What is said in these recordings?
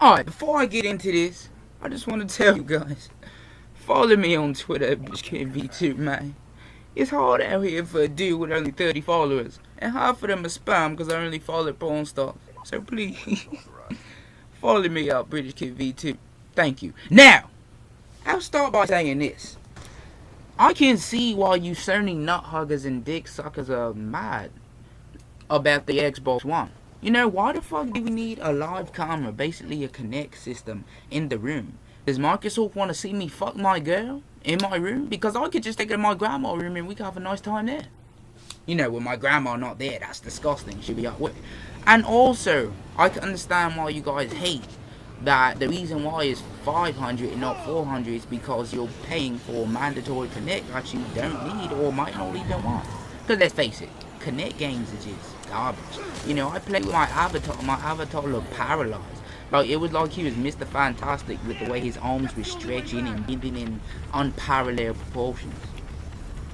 Alright, before I get into this, I just want to tell you guys, follow me on Twitter, BeastV2, man. It's hard out here for a dude with only 30 followers, and half of them are spam because I only follow porn stars. So please, follow me up, British Kid V2. Thank you. Now, I'll start by saying this. I can see why you Sony nut huggers and dick suckers are mad about the Xbox One. You know, why the fuck do we need a live camera, basically a Kinect system, in the room? Does Microsoft want to see me fuck my girl in my room? Because I could just take her to my grandma's room and we could have a nice time there. You know, with my grandma not there, that's disgusting. She'll be at work. And also, I can understand why you guys hate that the reason why it's 500 and not 400 is because you're paying for mandatory Kinect that you don't need or might not even want. Because let's face it, Kinect games are just garbage. You know, I played with my avatar looked paralyzed. Like, it was like he was Mr. Fantastic with the way his arms were stretching and bending in unparalleled proportions.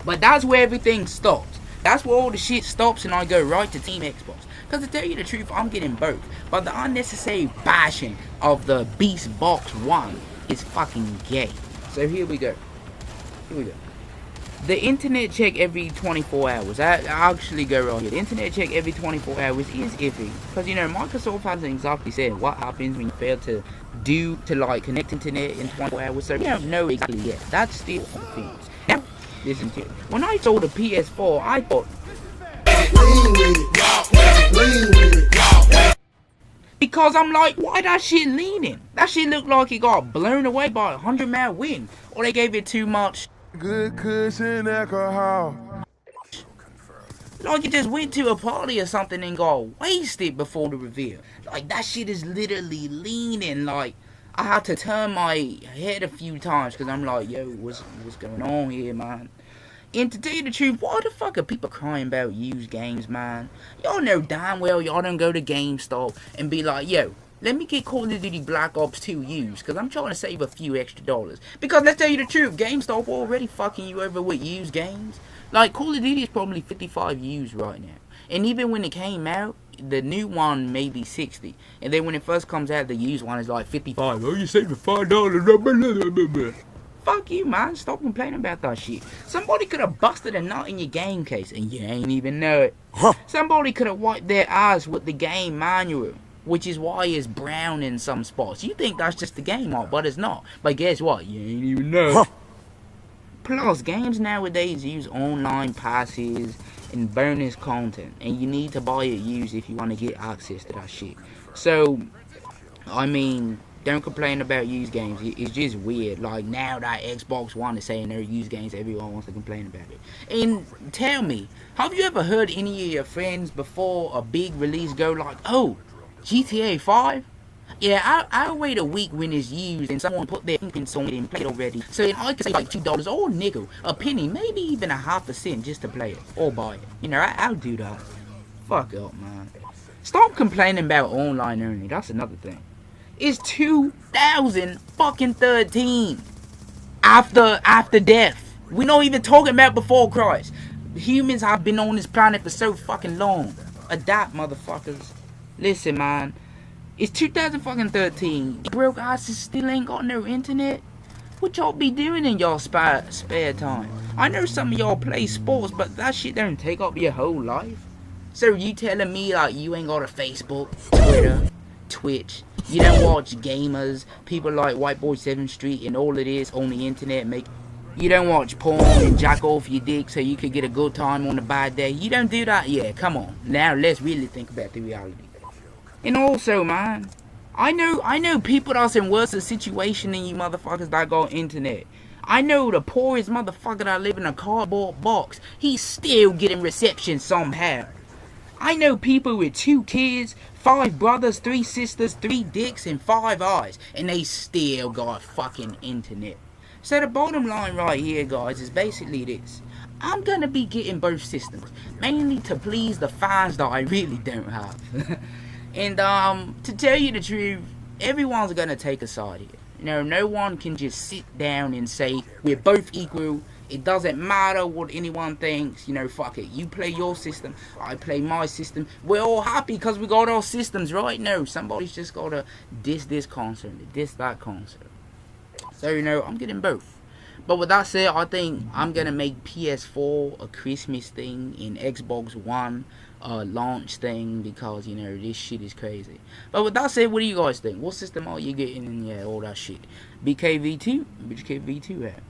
But that's where everything stops. That's where all the shit stops and I go right to Team Xbox. Because to tell you the truth, I'm getting both. But the unnecessary bashing of the Beastbox One is fucking gay. So here we go. The internet check every 24 hours. I actually go right here. The internet check every 24 hours is iffy. Because, you know, Microsoft hasn't exactly said what happens when you fail to like, connect internet in 24 hours. So we don't know exactly yet. That's still on things. Now, listen to it. When I saw the PS4, I thought, because I'm like, why that shit leaning? That shit looked like it got blown away by a 100-mile wind. Or they gave it too much good cushion alcohol. Like it just went to a party or something and got wasted before the reveal. Like, that shit is literally leaning. Like, I had to turn my head a few times because I'm like, yo, what's going on here, man? And to tell you the truth, why the fuck are people crying about used games, man? Y'all know damn well y'all don't go to GameStop and be like, yo, let me get Call of Duty Black Ops 2 used, because I'm trying to save a few extra dollars. Because let's tell you the truth, GameStop already fucking you over with used games. Like, Call of Duty is probably 55 used right now. And even when it came out, the new one may be 60. And then when it first comes out, the used one is like 55. Oh, you saving $5. Fuck you, man. Stop complaining about that shit. Somebody could have busted a nut in your game case and you ain't even know it. Somebody could have wiped their ass with the game manual, which is why it's brown in some spots. You think that's just the game art, but it's not. But guess what? You ain't even know. Plus, games nowadays use online passes and bonus content, and you need to buy it used if you want to get access to that shit. So, I mean, don't complain about used games. It's just weird. Like, now that Xbox One is saying they're used games, everyone wants to complain about it. And tell me, have you ever heard any of your friends before a big release go like, oh, GTA 5? Yeah, I'll wait a week when it's used and someone put their fingerprints on it and play it already. So then I could save like $2 or a nickel, a penny, maybe even a half a cent just to play it or buy it. You know, I'll do that. Fuck up, man. Stop complaining about online only. That's another thing. It's 2013. After death. We're not even talking about before Christ. Humans have been on this planet for so fucking long. Adapt, motherfuckers. Listen, man. It's 2013. Broke asses still ain't got no internet. What y'all be doing in y'all spare time? I know some of y'all play sports, but that shit don't take up your whole life. So you telling me like you ain't got a Facebook, Twitter, Twitch, you don't watch gamers, people like White Boy 7th Street and all it is on the internet you don't watch porn and jack off your dick so you could get a good time on a bad day. You don't do that? Yeah, come on. Now let's really think about the reality. And also, man, I know people that's in worse situation than you motherfuckers that got internet. I know the poorest motherfucker that live in a cardboard box, he's still getting reception somehow. I know people with 2 kids, 5 brothers, 3 sisters, 3 dicks, and 5 eyes, and they still got fucking internet. So the bottom line right here, guys, is basically this. I'm gonna be getting both systems, mainly to please the fans that I really don't have. And to tell you the truth, everyone's gonna take a side here. You know, no one can just sit down and say we're both equal It doesn't matter what anyone thinks, you know, fuck it. You play your system, I play my system. We're all happy because we got our systems, right? No, somebody's just gotta diss this console, diss that console. So, you know, I'm getting both. But with that said, I think I'm gonna make PS4 a Christmas thing and Xbox One a launch thing because, you know, this shit is crazy. But with that said, what do you guys think? What system are you getting and yeah, all that shit? BKV2? BKV2 at?